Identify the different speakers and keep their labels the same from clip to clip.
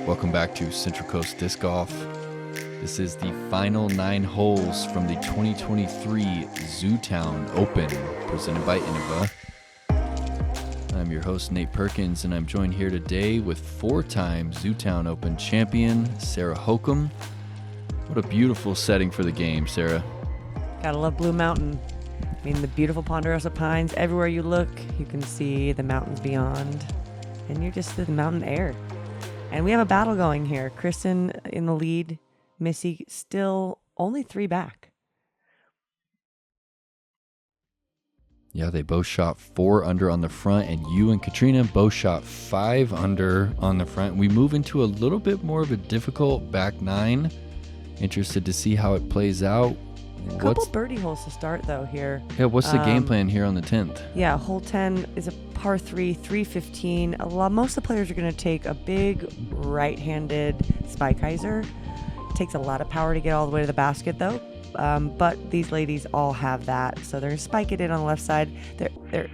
Speaker 1: Welcome back to Central Coast Disc Golf. This is the final 9 holes from the 2023 Zootown Open, presented by Innova. I'm your host, Nate Perkins, and I'm joined here today with 4-time Zootown Open champion, Sarah Hokom. What a beautiful setting for the game, Sarah.
Speaker 2: Gotta love Blue Mountain. I mean, the beautiful ponderosa pines. Everywhere you look, you can see the mountains beyond, and you're just in the mountain air. And we have a battle going here. Kristen in the lead. Missy still only 3 back.
Speaker 1: Yeah, they both shot 4 under on the front, and you and Katrina both shot 5 under on the front. We move into a little bit more of a difficult back 9. Interested to see how it plays out.
Speaker 2: A couple birdie holes to start, though, here.
Speaker 1: Yeah, what's the game plan here on the 10th?
Speaker 2: Yeah, hole 10 is a par 3, 315. Most of the players are going to take a big right-handed spike hyzer. It takes a lot of power to get all the way to the basket, though. But these ladies all have that, so they're going to spike it in on the left side,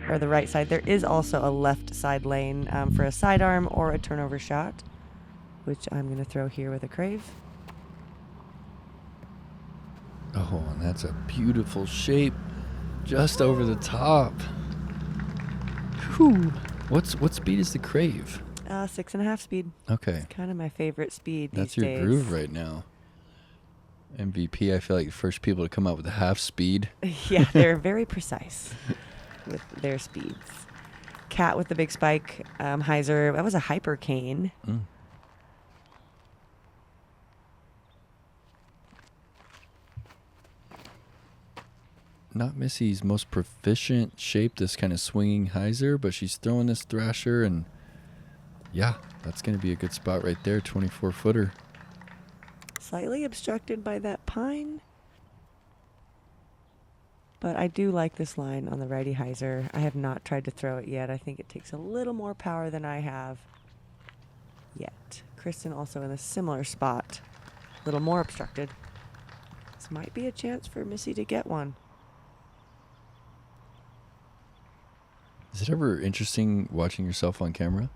Speaker 2: or the right side. There is also a left side lane for a sidearm or a turnover shot, which I'm going to throw here with a crave.
Speaker 1: Oh, and that's a beautiful shape, just over the top. Whew. What speed is the crave?
Speaker 2: 6.5 speed.
Speaker 1: Okay.
Speaker 2: It's kind of my favorite speed these days.
Speaker 1: That's your groove right now. MVP, I feel like the first people to come out with a half speed.
Speaker 2: Yeah, they're very precise with their speeds. Cat with the big spike. Hyzer, that was a hyper cane.
Speaker 1: Not Missy's most proficient shape, this kind of swinging hyzer, but she's throwing this thrasher, and yeah, that's going to be a good spot right there, 24-footer.
Speaker 2: Slightly obstructed by that pine, but I do like this line on the righty hyzer. I have not tried to throw it yet. I think it takes a little more power than I have yet. Kristen also in a similar spot, a little more obstructed. This might be a chance for Missy to get one.
Speaker 1: Is it ever interesting watching yourself on camera?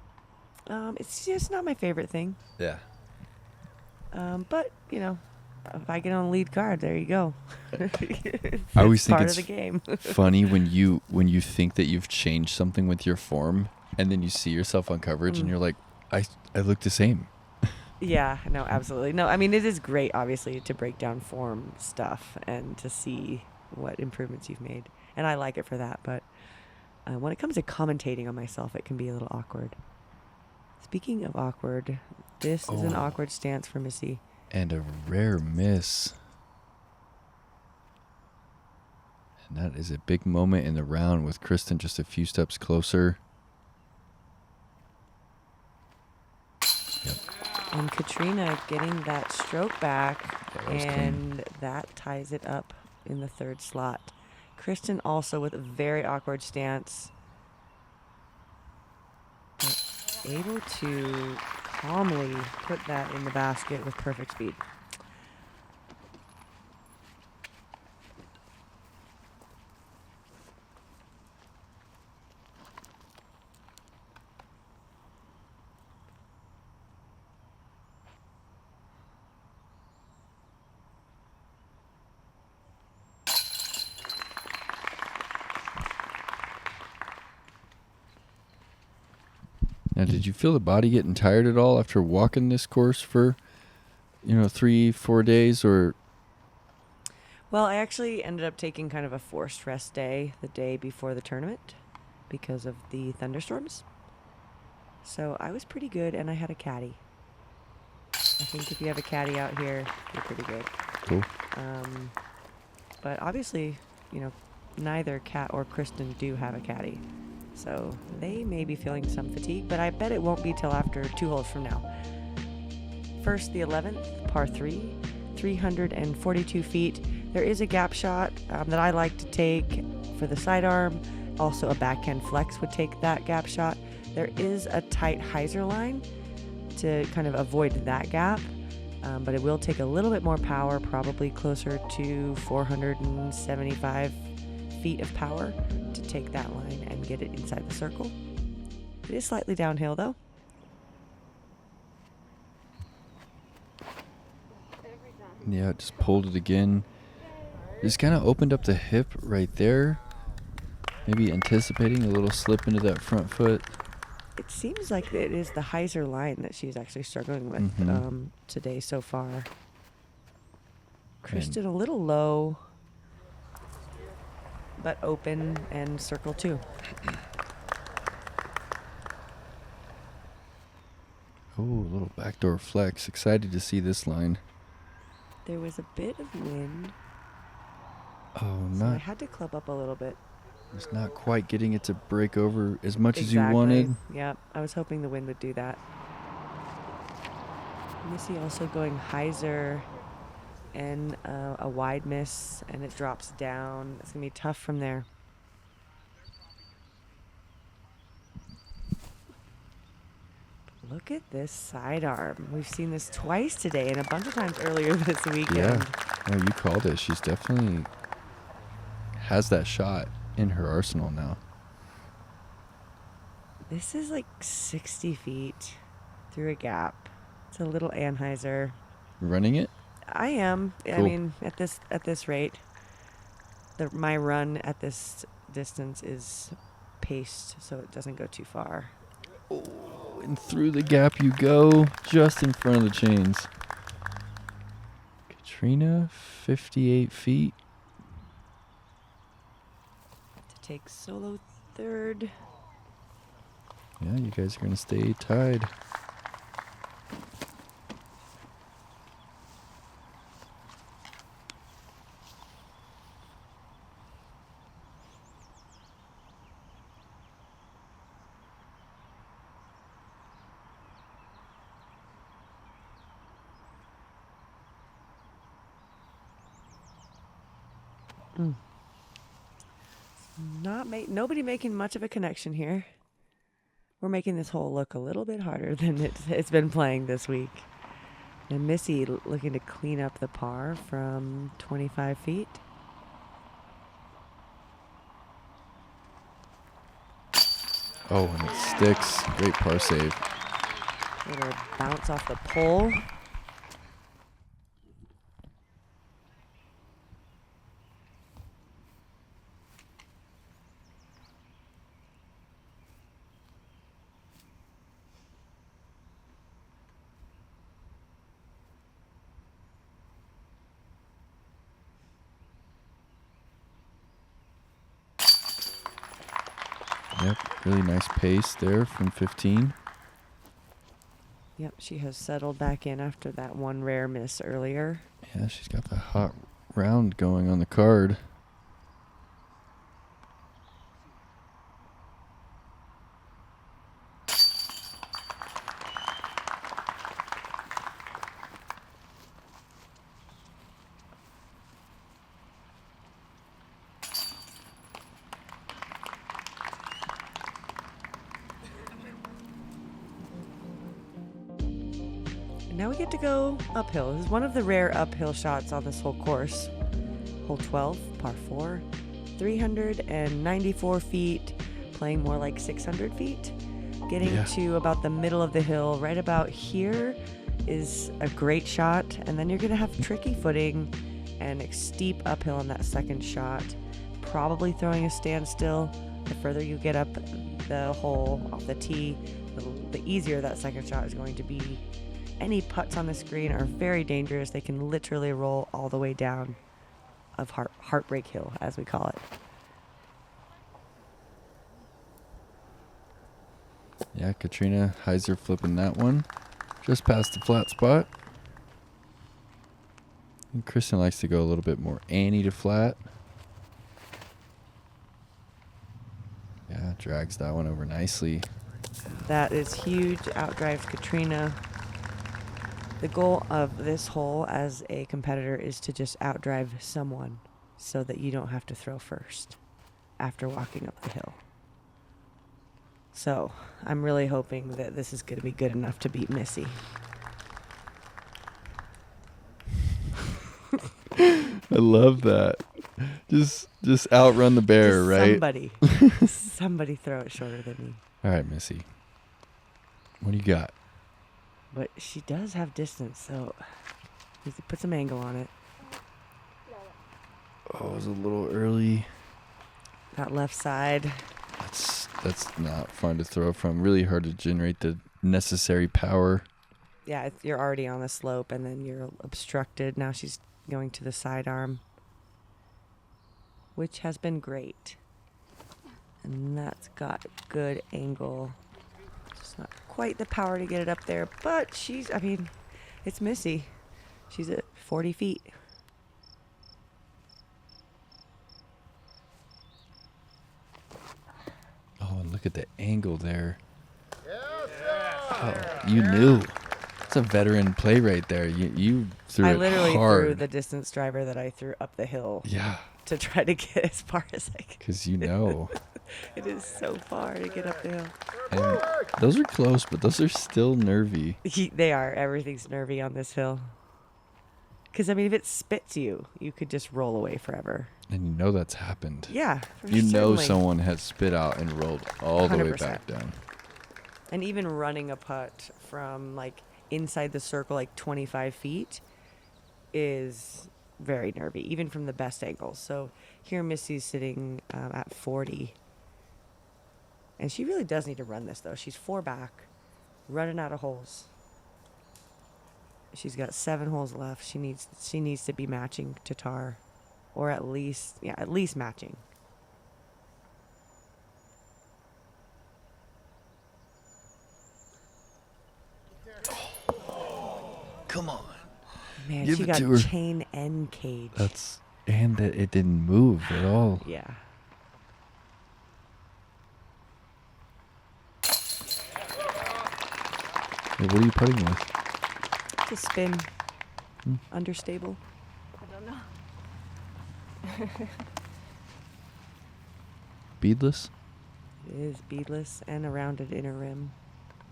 Speaker 2: It's just not my favorite thing.
Speaker 1: Yeah.
Speaker 2: But, you know, if I get on the lead card, there you go.
Speaker 1: I always think
Speaker 2: part
Speaker 1: it's
Speaker 2: of the game.
Speaker 1: funny when you think that you've changed something with your form, and then you see yourself on coverage, and you're like, I look the same.
Speaker 2: Yeah, no, absolutely. No, I mean, it is great, obviously, to break down form stuff and to see what improvements you've made. And I like it for that, but when it comes to commentating on myself, it can be a little awkward. Speaking of awkward, this is an awkward stance for Missy.
Speaker 1: And a rare miss. And that is a big moment in the round with Kristen just a few steps closer. Yep.
Speaker 2: And Katrina getting that stroke back, and that ties it up in the 3rd slot. Kristen also with a very awkward stance, but able to calmly put that in the basket with perfect speed.
Speaker 1: Now, did you feel the body getting tired at all after walking this course for, 3-4 days, or?
Speaker 2: Well, I actually ended up taking kind of a forced rest day the day before the tournament because of the thunderstorms. So I was pretty good, and I had a caddy. I think if you have a caddy out here, you're pretty good.
Speaker 1: Cool.
Speaker 2: But obviously, neither Kat or Kristen do have a caddy. So they may be feeling some fatigue, but I bet it won't be till after 2 holes from now. First, the 11th, par 3, 342 feet. There is a gap shot that I like to take for the sidearm. Also, a backhand flex would take that gap shot. There is a tight hyzer line to kind of avoid that gap, but it will take a little bit more power, probably closer to 475 feet of power to take that line and get it inside the circle. It is slightly downhill, though.
Speaker 1: Yeah, just pulled it again. Just kind of opened up the hip right there. Maybe anticipating a little slip into that front foot.
Speaker 2: It seems like it is the hyzer line that she's actually struggling with today so far. Kristen a little low, but open and circle too.
Speaker 1: Oh, a little backdoor flex. Excited to see this line.
Speaker 2: There was a bit of wind.
Speaker 1: Oh,
Speaker 2: So I had to club up a little bit.
Speaker 1: It's not quite getting it to break over as much as you wanted.
Speaker 2: Yeah, I was hoping the wind would do that. Missy also going hyzer and a wide miss, and it drops down. It's going to be tough from there. Look at this sidearm. We've seen this twice today and a bunch of times earlier this weekend.
Speaker 1: Yeah, no, you called it. She's definitely has that shot in her arsenal now.
Speaker 2: This is like 60 feet through a gap. It's a little anhyzer.
Speaker 1: Running it?
Speaker 2: I am. Cool. I mean, at this rate, my run at this distance is paced so it doesn't go too far.
Speaker 1: Oh, and through the gap you go, just in front of the chains. Katrina, 58 feet.
Speaker 2: To take solo third.
Speaker 1: Yeah, you guys are going to stay tied.
Speaker 2: Nobody making much of a connection here. We're making this hole look a little bit harder than it's been playing this week. And Missy looking to clean up the par from 25 feet.
Speaker 1: Oh, and it sticks. Great par save.
Speaker 2: Little bounce off the pole.
Speaker 1: Yep, really nice pace there from 15.
Speaker 2: Yep, she has settled back in after that one rare miss earlier.
Speaker 1: Yeah, she's got the hot round going on the card.
Speaker 2: Now we get to go uphill. This is one of the rare uphill shots on this whole course. Hole 12, par 4, 394 feet, playing more like 600 feet. Getting to about the middle of the hill, right about here, is a great shot. And then you're going to have tricky footing and a steep uphill on that second shot. Probably throwing a standstill. The further you get up the hole off the tee, the easier that second shot is going to be. Any putts on this green are very dangerous. They can literally roll all the way down of Heartbreak Hill, as we call it.
Speaker 1: Yeah, Katrina Heiser flipping that one just past the flat spot. And Kristen likes to go a little bit more Annie to flat. Yeah, drags that one over nicely.
Speaker 2: That is huge. Outdrives Katrina. The goal of this hole as a competitor is to just outdrive someone so that you don't have to throw first after walking up the hill. So I'm really hoping that this is going to be good enough to beat Missy.
Speaker 1: I love that. Just outrun the bear,
Speaker 2: just
Speaker 1: right?
Speaker 2: Somebody throw it shorter than me.
Speaker 1: All right, Missy. What do you got?
Speaker 2: But she does have distance, so Needs to put some angle on it.
Speaker 1: Oh, it was a little early.
Speaker 2: That left side.
Speaker 1: That's not fun to throw from. Really hard to generate the necessary power.
Speaker 2: Yeah, you're already on the slope, and then you're obstructed. Now she's going to the sidearm, which has been great. And that's got good angle. Just not quite the power to get it up there, but it's Missy. She's at 40 feet.
Speaker 1: Oh, and look at the angle there. Oh, you knew. It's a veteran play right there. You threw it hard.
Speaker 2: I literally threw the distance driver that I threw up the hill.
Speaker 1: Yeah.
Speaker 2: To try to get as far as I can.
Speaker 1: Because you know.
Speaker 2: It is so far to get up the hill.
Speaker 1: And those are close, but those are still nervy.
Speaker 2: They are. Everything's nervy on this hill. Because, if it spits you, you could just roll away forever.
Speaker 1: And you know that's happened.
Speaker 2: Yeah.
Speaker 1: You know
Speaker 2: certainly.
Speaker 1: someone has spit out and rolled all the way
Speaker 2: 100%.
Speaker 1: back down.
Speaker 2: And even running a putt from, inside the circle, 25 feet is very nervy, even from the best angles. So here Missy's sitting at 40. And she really does need to run this, though. She's 4 back, running out of holes. She's got 7 holes left. She needs to be matching Tattar, or at least matching.
Speaker 1: Come on.
Speaker 2: Man,
Speaker 1: Give
Speaker 2: she
Speaker 1: it
Speaker 2: got
Speaker 1: to her.
Speaker 2: chain and cage.
Speaker 1: And that it didn't move at all.
Speaker 2: Yeah.
Speaker 1: Hey, what are you putting with?
Speaker 2: It's a spin. Understable.
Speaker 3: I don't know.
Speaker 1: Beadless?
Speaker 2: It is beadless and a rounded inner rim.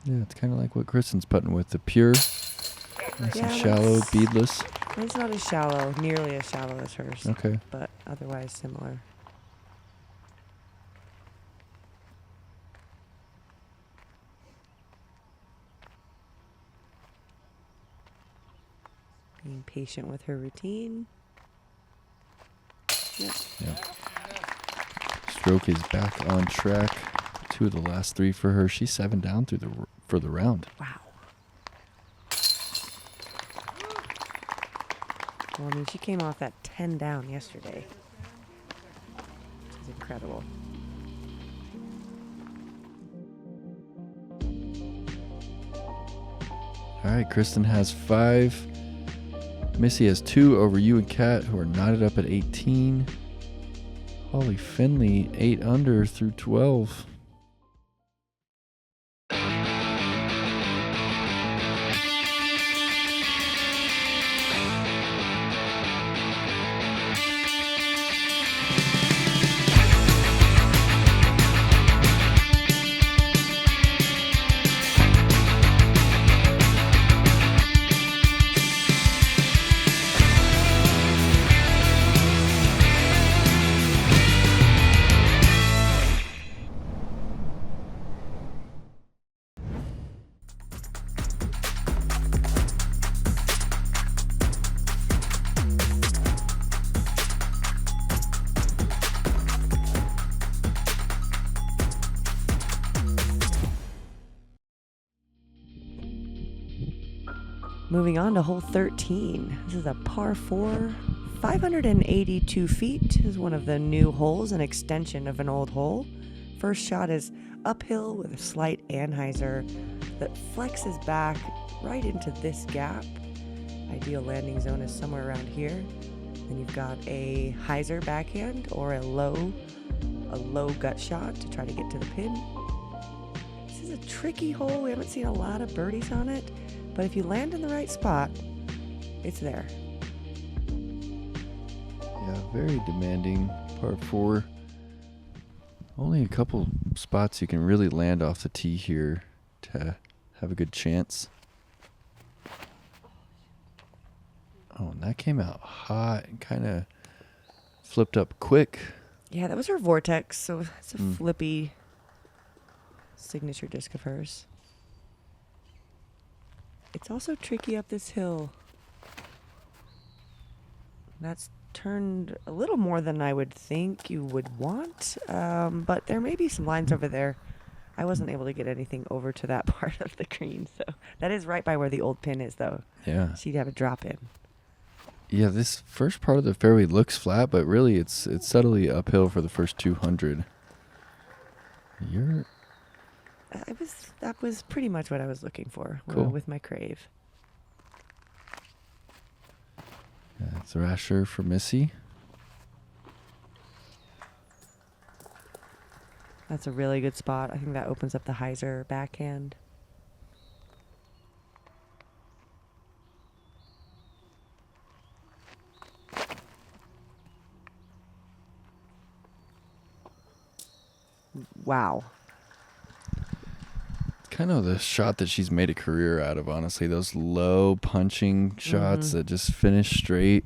Speaker 1: Yeah, it's kind of like what Kristen's putting with. The pure, nice
Speaker 2: Yeah,
Speaker 1: and shallow,
Speaker 2: that's-
Speaker 1: beadless.
Speaker 2: It's not as shallow, nearly as shallow as hers,
Speaker 1: Okay.
Speaker 2: but otherwise similar. Being patient with her routine. Yep.
Speaker 1: Yeah. Stroke is back on track. 2 of the last 3 for her. She's 7 down for the round.
Speaker 2: Wow. Well, she came off that 10 down yesterday. Which is incredible.
Speaker 1: All right, Kristen has 5. Missy has 2 over you and Kat, who are knotted up at 18. Holly Finley, 8 under through 12.
Speaker 2: Moving on to hole 13. This is a par 4. 582 feet is one of the new holes, an extension of an old hole. First shot is uphill with a slight anhyzer that flexes back right into this gap. Ideal landing zone is somewhere around here. Then you've got a hyzer backhand or a low gut shot to try to get to the pin. This is a tricky hole. We haven't seen a lot of birdies on it. But if you land in the right spot, it's there.
Speaker 1: Yeah, very demanding. Par 4. Only a couple spots you can really land off the tee here to have a good chance. Oh, and that came out hot and kind of flipped up quick.
Speaker 2: Yeah, that was her vortex, so it's a flippy signature disc of hers. It's also tricky up this hill. That's turned a little more than I would think you would want, but there may be some lines over there. I wasn't able to get anything over to that part of the green, so that is right by where the old pin is, though.
Speaker 1: Yeah.
Speaker 2: She'd have a drop in.
Speaker 1: Yeah, this first part of the fairway looks flat, but really it's subtly uphill for the first 200.
Speaker 2: That was pretty much what I was looking for
Speaker 1: Cool.
Speaker 2: with my crave.
Speaker 1: Thrasher for Missy.
Speaker 2: That's a really good spot. I think that opens up the hyzer backhand. Wow.
Speaker 1: Kind of the shot that she's made a career out of, honestly. Those low punching shots that just finish straight.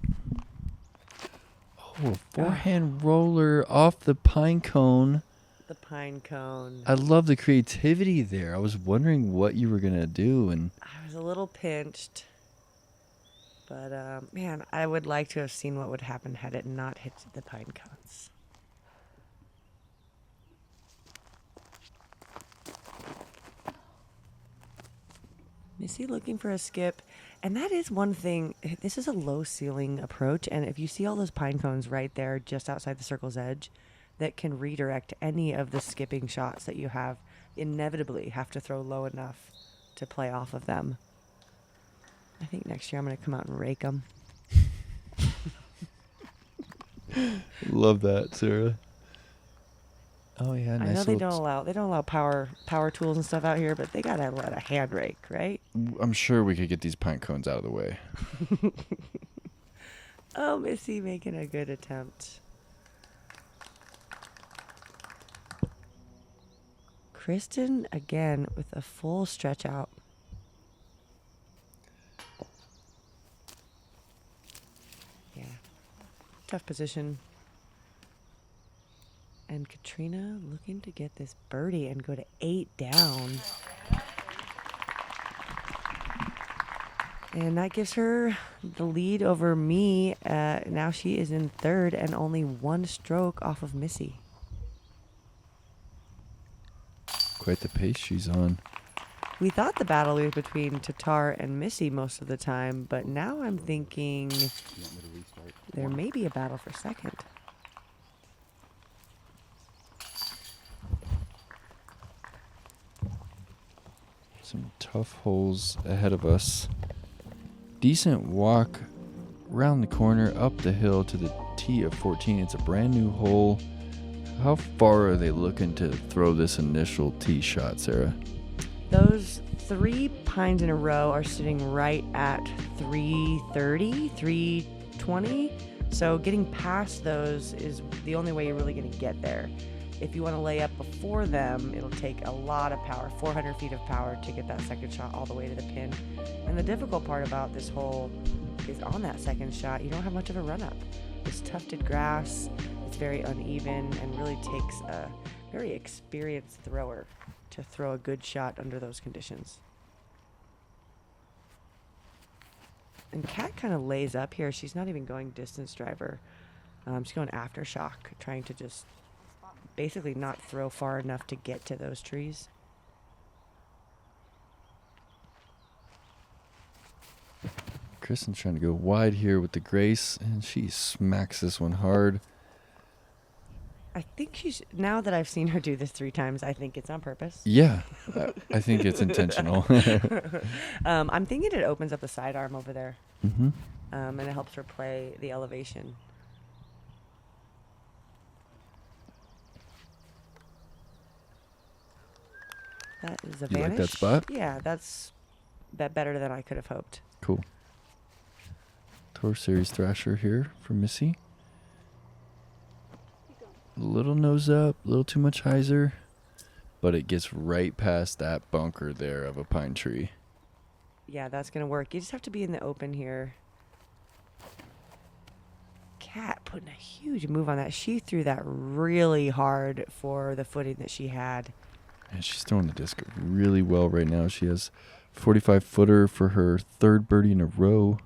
Speaker 1: Oh, a forehand roller off the pine cone.
Speaker 2: The pine cone.
Speaker 1: I love the creativity there. I was wondering what you were going to do. And
Speaker 2: I was a little pinched. But, man, I would like to have seen what would happen had it not hit the pine cones. Missy looking for a skip. And that is one thing. This is a low ceiling approach. And if you see all those pine cones right there just outside the circle's edge, that can redirect any of the skipping shots that you have, inevitably have to throw low enough to play off of them. I think next year I'm going to come out and rake them.
Speaker 1: love that, Sarah. Oh yeah, nice.
Speaker 2: I know they don't allow power tools and stuff out here, but they gotta let a hand rake, right?
Speaker 1: I'm sure we could get these pine cones out of the way.
Speaker 2: Oh, Missy making a good attempt. Kristen again with a full stretch out. Yeah, tough position. And Katrina looking to get this birdie and go to 8 down. And that gives her the lead over me. Now she is in third and only 1 stroke off of Missy.
Speaker 1: Quite the pace she's on.
Speaker 2: We thought the battle was between Tattar and Missy most of the time, but now I'm thinking there may be a battle for second.
Speaker 1: Some tough holes ahead of us. Decent walk around the corner, up the hill to the tee of 14. It's a brand new hole. How far are they looking to throw this initial tee shot, Sarah?
Speaker 2: Those 3 pines in a row are sitting right at 330, 320. So getting past those is the only way you're really going to get there. If you want to lay up before them, it'll take a lot of power, 400 feet of power to get that second shot all the way to the pin. And the difficult part about this hole is on that second shot, you don't have much of a run up. It's tufted grass, it's very uneven, and really takes a very experienced thrower to throw a good shot under those conditions. And Kat kind of lays up here. She's not even going distance driver. She's going aftershock, trying to just basically not throw far enough to get to those trees.
Speaker 1: Kristen's trying to go wide here with the grace, and she smacks this one hard.
Speaker 2: I think she's, now that I've seen her do this 3 times, I think it's on purpose.
Speaker 1: Yeah, I think it's intentional.
Speaker 2: I'm thinking it opens up the sidearm over there.
Speaker 1: Mm-hmm.
Speaker 2: And it helps her play the elevation. That is a
Speaker 1: You like
Speaker 2: vanish.
Speaker 1: that spot?
Speaker 2: Yeah, that's better than I could have hoped.
Speaker 1: Cool. Tour Series Thrasher here for Missy. A little nose up, a little too much hyzer, but it gets right past that bunker there of a pine tree.
Speaker 2: Yeah, that's going to work. You just have to be in the open here. Kat putting a huge move on that. She threw that really hard for the footing that she had.
Speaker 1: And she's throwing the disc really well right now. She has 45-footer for her 3rd birdie in a row.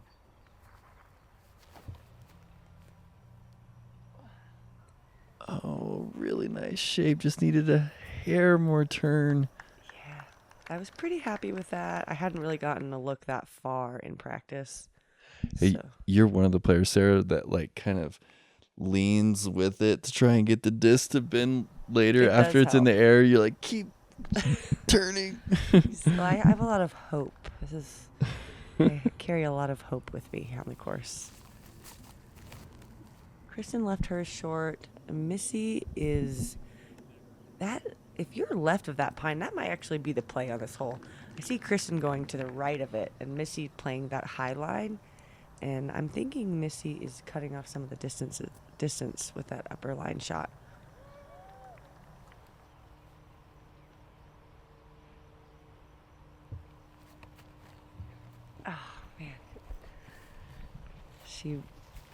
Speaker 1: nice shape. Just needed a hair more turn.
Speaker 2: Yeah, I was pretty happy with that. I hadn't really gotten a look that far in practice.
Speaker 1: Hey,
Speaker 2: So
Speaker 1: you're one of the players, Sarah, that like kind of leans with it to try and get the disc to bend later
Speaker 2: It
Speaker 1: after
Speaker 2: does
Speaker 1: it's in the
Speaker 2: help.
Speaker 1: air. You're like, keep turning.
Speaker 2: well, I have a lot of hope. I carry a lot of hope with me on the course. Kristen left hers short. Missy is that. If you're left of that pine, that might actually be the play on this hole. I see Kristen going to the right of it and Missy playing that high line. And I'm thinking Missy is cutting off some of the distance with that upper line shot. Oh, man.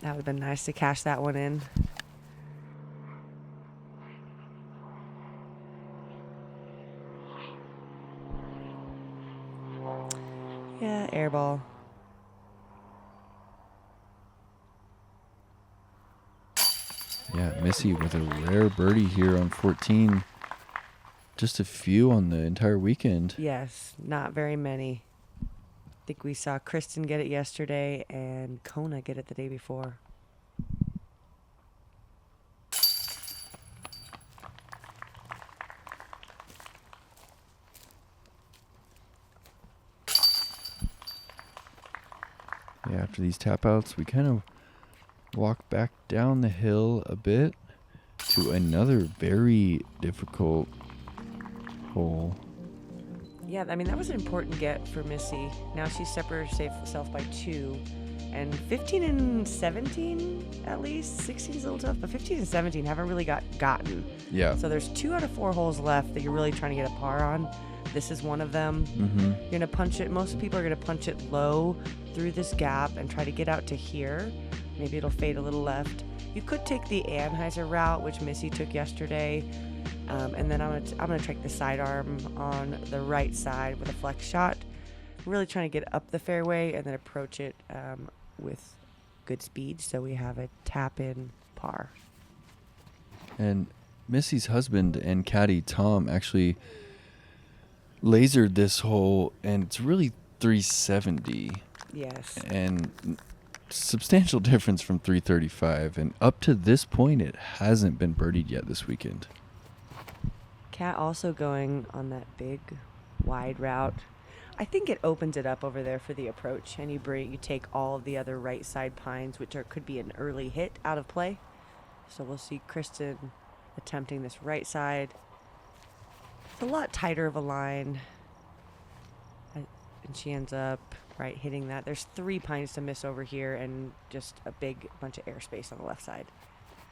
Speaker 2: That would have been nice to cash that one in. Yeah, air ball.
Speaker 1: Yeah, Missy with a rare birdie here on 14. Just a few on the entire weekend.
Speaker 2: Yes, not very many. I think we saw Kristen get it yesterday and Kona get it the day before.
Speaker 1: Yeah, after these tap outs, we kind of walk back down the hill a bit to another very difficult hole.
Speaker 2: Yeah, I mean, that was an important get for Missy. Now she's separated herself by 2. And 15 and 17, at least. 16 is a little tough, but 15 and 17 haven't really gotten.
Speaker 1: Yeah.
Speaker 2: So there's 2 out of 4 holes left that you're really trying to get a par on. This is one of them.
Speaker 1: Mm-hmm.
Speaker 2: You're going to punch it. Most people are going to punch it low through this gap and try to get out to here. Maybe it'll fade a little left. You could take the Anheuser route, which Missy took yesterday. And then I'm gonna take the sidearm on the right side with a flex shot. Really trying to get up the fairway and then approach it with good speed, so we have a tap in par.
Speaker 1: And Missy's husband and caddy Tom actually lasered this hole, and it's really 370.
Speaker 2: Yes.
Speaker 1: And substantial difference from 335. And up to this point, it hasn't been birdied yet this weekend.
Speaker 2: Cat also going on that big wide route. I think it opens it up over there for the approach, and you take all of the other right side pines, which could be an early hit, out of play. So we'll see Kristen attempting this right side. It's a lot tighter of a line, and she ends up hitting that. There's 3 pines to miss over here, and just a big bunch of airspace on the left side.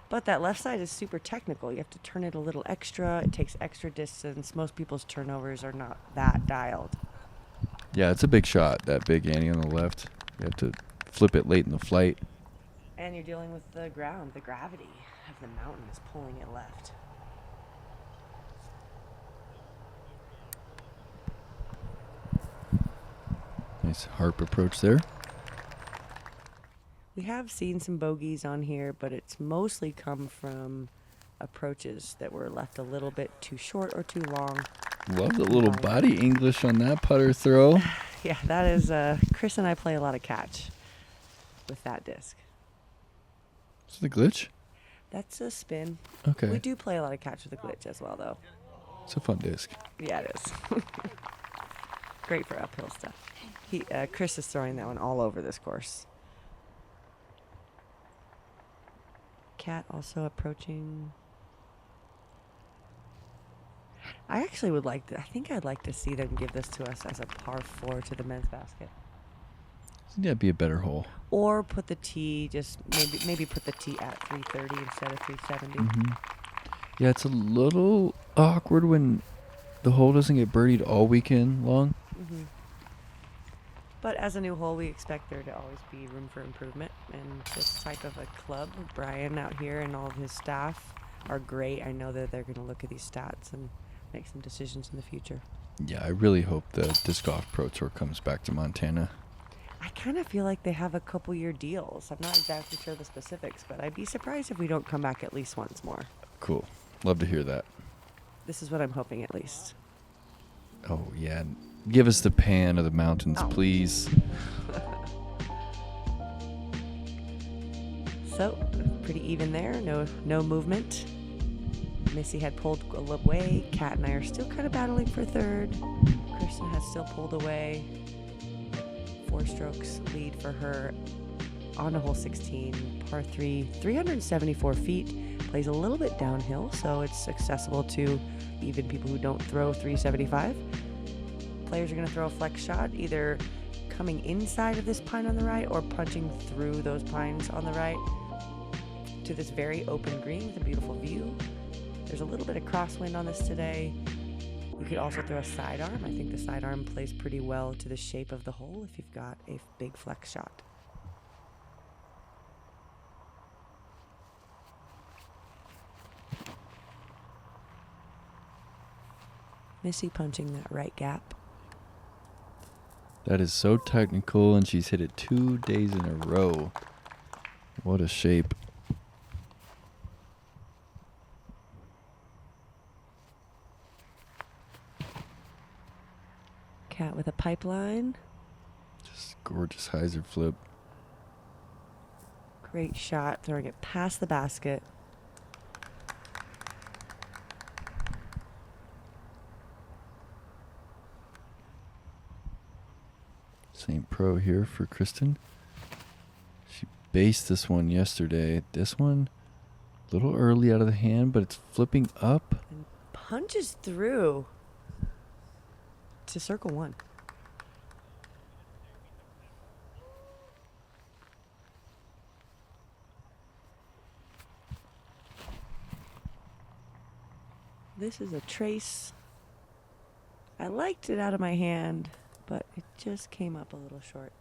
Speaker 2: But that left side is super technical. You have to turn it a little extra. It takes extra distance. Most people's turnovers are not that dialed.
Speaker 1: Yeah, it's a big shot, that big Annie on the left. You have to flip it late in the flight.
Speaker 2: And you're dealing with the ground. The gravity of the mountain is pulling it left.
Speaker 1: Nice harp approach there.
Speaker 2: We have seen some bogeys on here, but it's mostly come from approaches that were left a little bit too short or too long.
Speaker 1: Love the little body English on that putter throw.
Speaker 2: Yeah, that is, Chris and I play a lot of catch with that disc.
Speaker 1: Is it a glitch?
Speaker 2: That's a spin.
Speaker 1: Okay.
Speaker 2: We do play a lot of catch with a glitch as well, though.
Speaker 1: It's a fun disc.
Speaker 2: Yeah, it is. Great for uphill stuff. Chris is throwing that one all over this course. Cat also approaching. I actually would like to. I think I'd like to see them give this to us as a par 4 to the men's basket.
Speaker 1: I think that'd be a better hole.
Speaker 2: Or put the tee, just maybe put the tee at 330 instead of 370.
Speaker 1: Mm-hmm. Yeah, it's a little awkward when the hole doesn't get birdied all weekend long.
Speaker 2: Mm-hmm. But as a new hole, we expect there to always be room for improvement. And this type of a club, Brian out here and all of his staff are great. I know that they're going to look at these stats and make some decisions in the future.
Speaker 1: Yeah, I really hope the Disc Golf Pro Tour comes back to Montana.
Speaker 2: I kind of feel like they have a couple-year deals. I'm not exactly sure the specifics, but I'd be surprised if we don't come back at least once more.
Speaker 1: Cool. Love to hear that.
Speaker 2: This is what I'm hoping, at least.
Speaker 1: Oh, yeah. Give us the pan of the mountains,
Speaker 2: Oh.
Speaker 1: please.
Speaker 2: So, pretty even there. No movement. Missy had pulled away. Kat and I are still kind of battling for third. Kristen has still pulled away. 4 strokes lead for her on to hole 16, par 3, 374 feet. Plays a little bit downhill, so it's accessible to even people who don't throw 375. Players are going to throw a flex shot, either coming inside of this pine on the right or punching through those pines on the right to this very open green with a beautiful view. There's a little bit of crosswind on this today. You could also throw a sidearm. I think the sidearm plays pretty well to the shape of the hole if you've got a big flex shot. Missy punching that right gap.
Speaker 1: That is so technical, and she's hit it 2 days in a row. What a shape.
Speaker 2: Cat with a pipeline.
Speaker 1: Just gorgeous hyzer flip.
Speaker 2: Great shot, throwing it past the basket.
Speaker 1: St. Pro here for Kristen. She based this one yesterday. This one, a little early out of the hand, but it's flipping up.
Speaker 2: And punches through to circle 1. This is a trace. I liked it out of my hand, but it just came up a little short.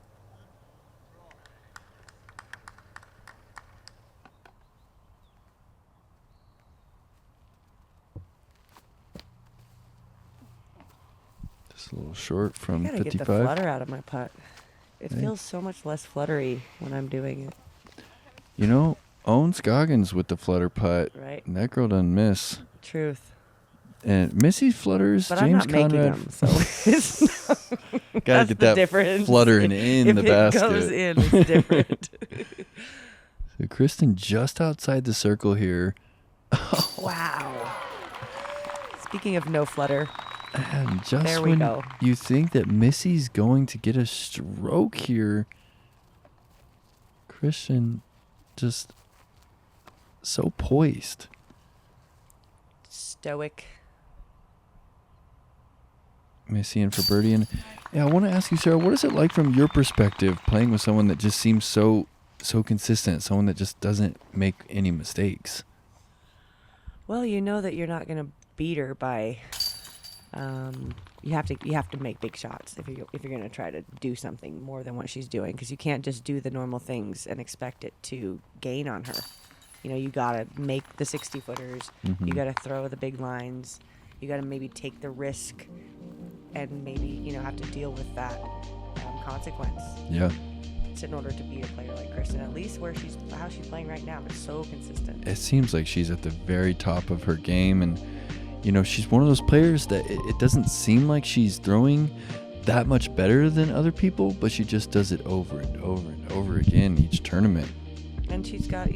Speaker 1: Just a little short from
Speaker 2: I gotta
Speaker 1: 55.
Speaker 2: get the flutter out of my putt. It feels so much less fluttery when I'm doing it.
Speaker 1: You know, Owen Scoggins with the flutter putt.
Speaker 2: Right.
Speaker 1: And that girl doesn't miss.
Speaker 2: Truth.
Speaker 1: And Missy flutters.
Speaker 2: But
Speaker 1: James
Speaker 2: I'm not making
Speaker 1: Conrad.
Speaker 2: them, so it's not,
Speaker 1: Gotta get that
Speaker 2: difference.
Speaker 1: fluttering in
Speaker 2: if
Speaker 1: the
Speaker 2: it
Speaker 1: basket.
Speaker 2: goes in, it's different.
Speaker 1: So Kristen just outside the circle here.
Speaker 2: Wow. Speaking of no flutter,
Speaker 1: And just
Speaker 2: There we
Speaker 1: when
Speaker 2: go.
Speaker 1: you think that Missy's going to get a stroke here, Kristen just so poised.
Speaker 2: stoic.
Speaker 1: Missy in for birdie. And yeah, I want to ask you, Sarah, what is it like from your perspective playing with someone that just seems so consistent, someone that just doesn't make any mistakes?
Speaker 2: Well, you know that you're not going to beat her by. You have to make big shots if you're going to try to do something more than what she's doing, because you can't just do the normal things and expect it to gain on her. You know, you got to make the 60-footers.
Speaker 1: Mm-hmm.
Speaker 2: You got to throw the big lines. You got to maybe take the risk and maybe, have to deal with that consequence.
Speaker 1: Yeah.
Speaker 2: In order to beat a player like Kristen, at least how she's playing right now, it's so consistent.
Speaker 1: It seems like she's at the very top of her game, and she's one of those players that it doesn't seem like she's throwing that much better than other people, but she just does it over and over and over again each tournament.
Speaker 2: And she's got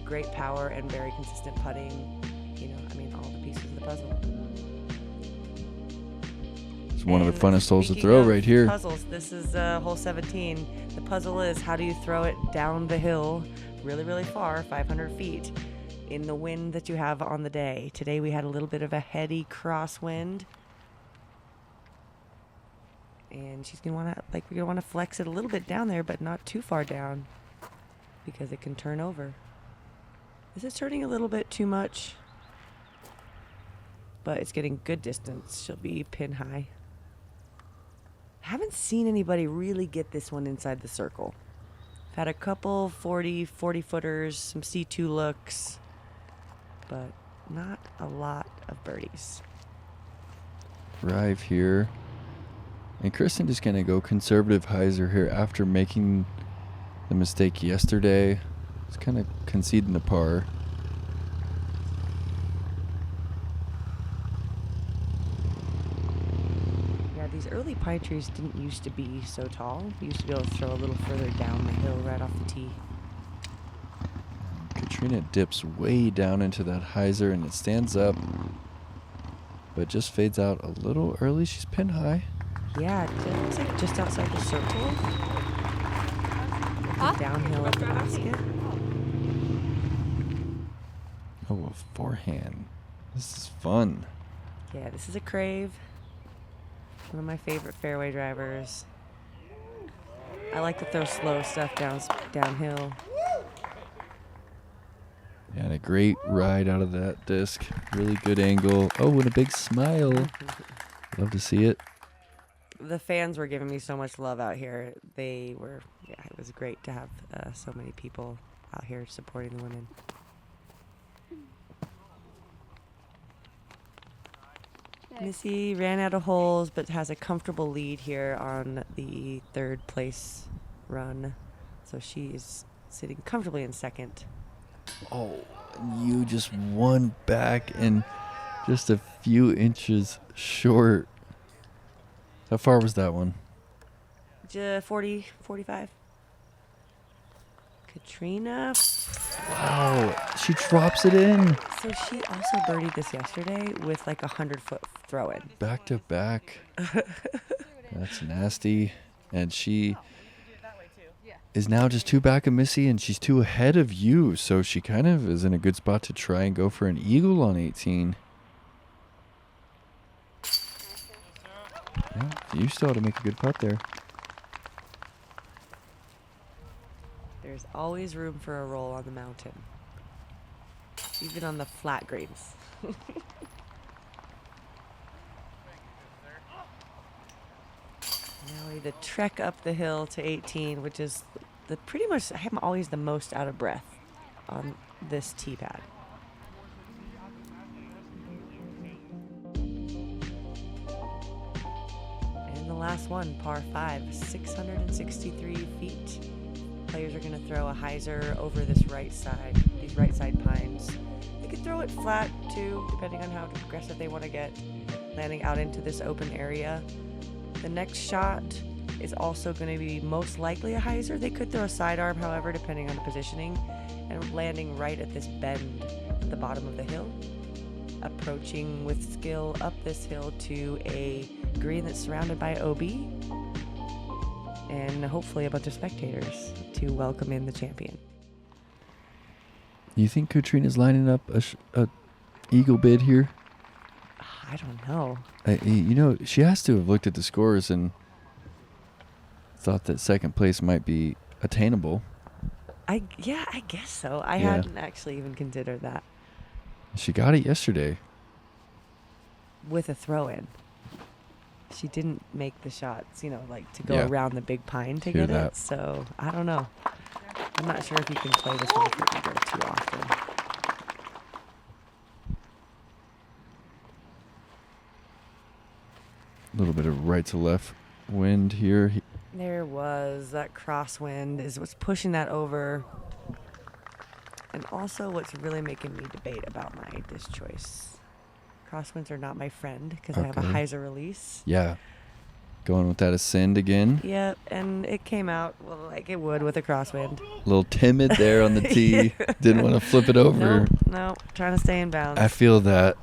Speaker 2: great power and very consistent putting. All the pieces of the puzzle.
Speaker 1: It's one of the
Speaker 2: And
Speaker 1: funnest holes to
Speaker 2: speaking
Speaker 1: throw
Speaker 2: of
Speaker 1: right here.
Speaker 2: Puzzles. This is hole 17. The puzzle is, how do you throw it down the hill really, really far, 500 feet, in the wind that you have on the day. Today we had a little bit of a heady crosswind. And she's going to want to flex it a little bit down there, but not too far down, because it can turn over. This is turning a little bit too much, but it's getting good distance. She'll be pin high. Haven't seen anybody really get this one inside the circle. I've had a couple 40 footers, some C2 looks, but not a lot of birdies.
Speaker 1: Drive here. And Kristen just going to go conservative hyzer here after making the mistake yesterday. It's kind of conceding the par.
Speaker 2: these early pine trees didn't used to be so tall. We used to be able to throw a little further down the hill right off the tee.
Speaker 1: Katrina dips way down into that hyzer and it stands up, but just fades out a little early. She's pinned high.
Speaker 2: Yeah, it looks like just outside the circle. Looking downhill at the basket.
Speaker 1: Oh, a forehand. This is fun.
Speaker 2: Yeah, this is a Crave. One of my favorite fairway drivers. I like to throw slow stuff downhill.
Speaker 1: Yeah, and a great ride out of that disc. Really good angle. Oh, and a big smile. Love to see it.
Speaker 2: The fans were giving me so much love out here. It was great to have so many people out here supporting the women. Missy ran out of holes, but has a comfortable lead here on the third place run. So she is sitting comfortably in second.
Speaker 1: Oh, you just one back and just a few inches short. How far was that one?
Speaker 2: 40, 45. Katrina.
Speaker 1: Wow, she drops it in.
Speaker 2: So she also birdied this yesterday with like 100-foot throw-in.
Speaker 1: Back to back. That's nasty. And she is now just 2 back of Missy, and she's 2 ahead of you. So she kind of is in a good spot to try and go for an eagle on 18. Yeah, you still have to make a good putt there.
Speaker 2: There's always room for a roll on the mountain. Even on the flat greens. Now the trek up the hill to 18, which is pretty much, I'm always the most out of breath on this tee pad. And the last one, par 5, 663 feet. Players are going to throw a hyzer over this right side, these right side pines. They could throw it flat too, depending on how aggressive they want to get, landing out into this open area. The next shot is also going to be most likely a hyzer. They could throw a sidearm, however, depending on the positioning, and landing right at this bend at the bottom of the hill. Approaching with skill up this hill to a green that's surrounded by OB, and hopefully a bunch of spectators to welcome in the champion.
Speaker 1: You think Katrina's lining up a eagle bid here?
Speaker 2: I don't know.
Speaker 1: She has to have looked at the scores and thought that second place might be attainable.
Speaker 2: I guess so. I hadn't actually even considered that.
Speaker 1: She got it yesterday.
Speaker 2: With a throw-in. She didn't make the shots, to go around the big pine to get it. So, I don't know. I'm not sure if you can play this one for eagle too often.
Speaker 1: A little bit of right to left wind here.
Speaker 2: There was that crosswind is what's pushing that over. And also what's really making me debate about my disc choice. Crosswinds are not my friend because I have a hyzer release.
Speaker 1: Yeah. Going with that ascend again.
Speaker 2: Yep, and it came out like it would with a crosswind.
Speaker 1: A little timid there on the tee. Didn't want to flip it over.
Speaker 2: No, trying to stay in bounds.
Speaker 1: I feel that.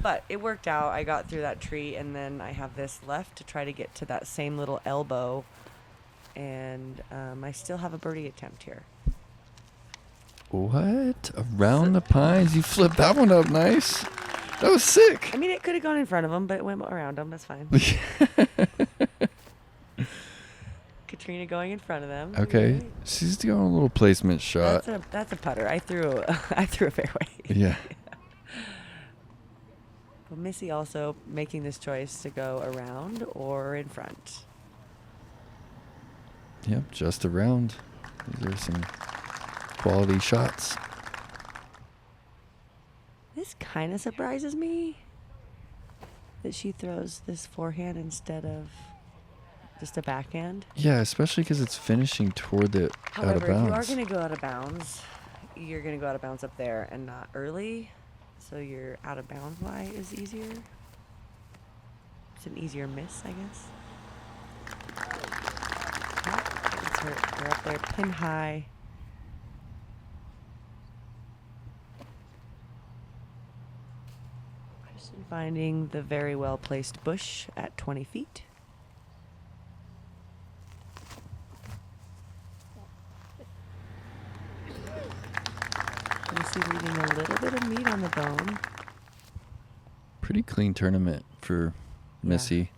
Speaker 2: But it worked out. I got through that tree, and then I have this left to try to get to that same little elbow. And I still have a birdie attempt here.
Speaker 1: What? Around the pines? You flipped that one up nice. That was sick.
Speaker 2: I mean, it could have gone in front of him, but it went around him. That's fine. Katrina going in front of them.
Speaker 1: Okay. She's doing a little placement shot.
Speaker 2: That's a putter. I threw a fairway.
Speaker 1: Yeah.
Speaker 2: But Missy also making this choice to go around or in front.
Speaker 1: Yep, just around. These are some quality shots.
Speaker 2: This kind of surprises me that she throws this forehand instead of just a backhand.
Speaker 1: Yeah, especially because it's finishing toward the out of bounds.
Speaker 2: However, if you are going to go out of bounds, you're going to go out of bounds up there and not early. So your out of bounds lie is easier. It's an easier miss, I guess. It's her up there, pin high. Kristen finding the very well placed bush at 20 feet. Missy leaving a little bit of meat on the bone.
Speaker 1: Pretty clean tournament for Missy.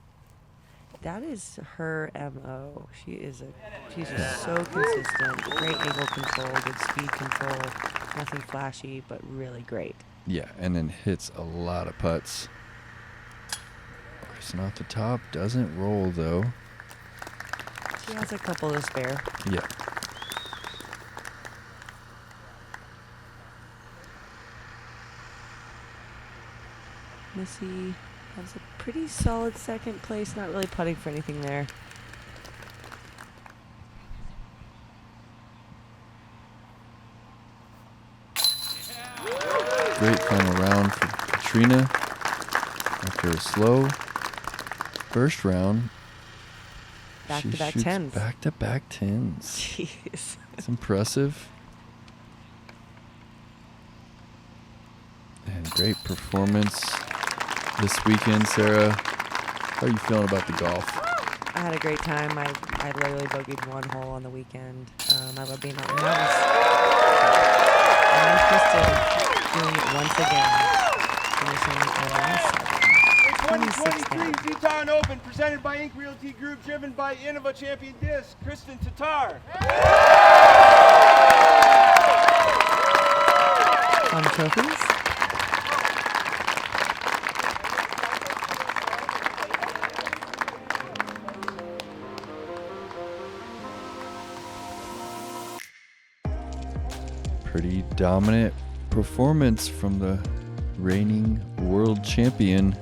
Speaker 2: That is her MO. She's just so consistent. Great angle control, good speed control. Nothing flashy, but really great.
Speaker 1: Yeah, and then hits a lot of putts. Kristen off the top, doesn't roll though.
Speaker 2: She has a couple to spare.
Speaker 1: Yeah.
Speaker 2: Missy has a pretty solid second place, not really putting for anything there.
Speaker 1: Great final round for Katrina after a slow first round.
Speaker 2: Back-to-back
Speaker 1: shoots
Speaker 2: 10s.
Speaker 1: Back-to-back 10s.
Speaker 2: Jeez.
Speaker 1: It's impressive. And great performance this weekend, Sarah. How are you feeling about the golf?
Speaker 2: I had a great time. I literally bogeyed one hole on the weekend. I love being out in the mountains. And Kristen doing it once again. Finishing a last 7.
Speaker 4: 2023 Zootown Open presented by Inc. Realty Group, driven by Innova champion disc, Kristen Tattar.
Speaker 2: On the trophies.
Speaker 1: Pretty dominant performance from the reigning world champion.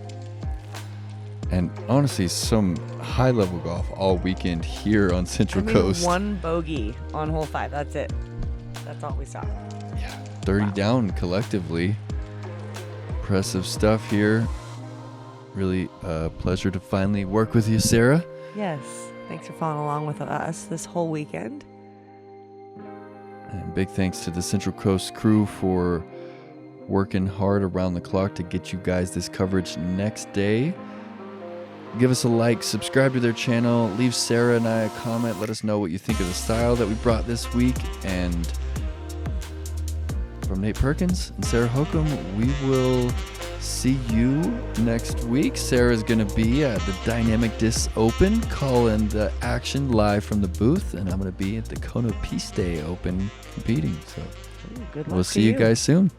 Speaker 1: And honestly, some high-level golf all weekend here on Central Coast.
Speaker 2: One bogey on hole 5. That's it. That's all we saw.
Speaker 1: Yeah, 30 down collectively. Impressive stuff here. Really a pleasure to finally work with you, Sarah.
Speaker 2: Yes. Thanks for following along with us this whole weekend.
Speaker 1: And big thanks to the Central Coast crew for working hard around the clock to get you guys this coverage next day. Give us a like, subscribe to their channel, leave Sarah and I a comment. Let us know what you think of the style that we brought this week. And from Nate Perkins and Sarah Hokom, we will see you next week. Sarah's going to be at the Dynamic Disc Open, calling the action live from the booth. And I'm going to be at the Kona Peace Day Open competing. So
Speaker 2: Ooh, good luck
Speaker 1: we'll
Speaker 2: to
Speaker 1: see you guys soon.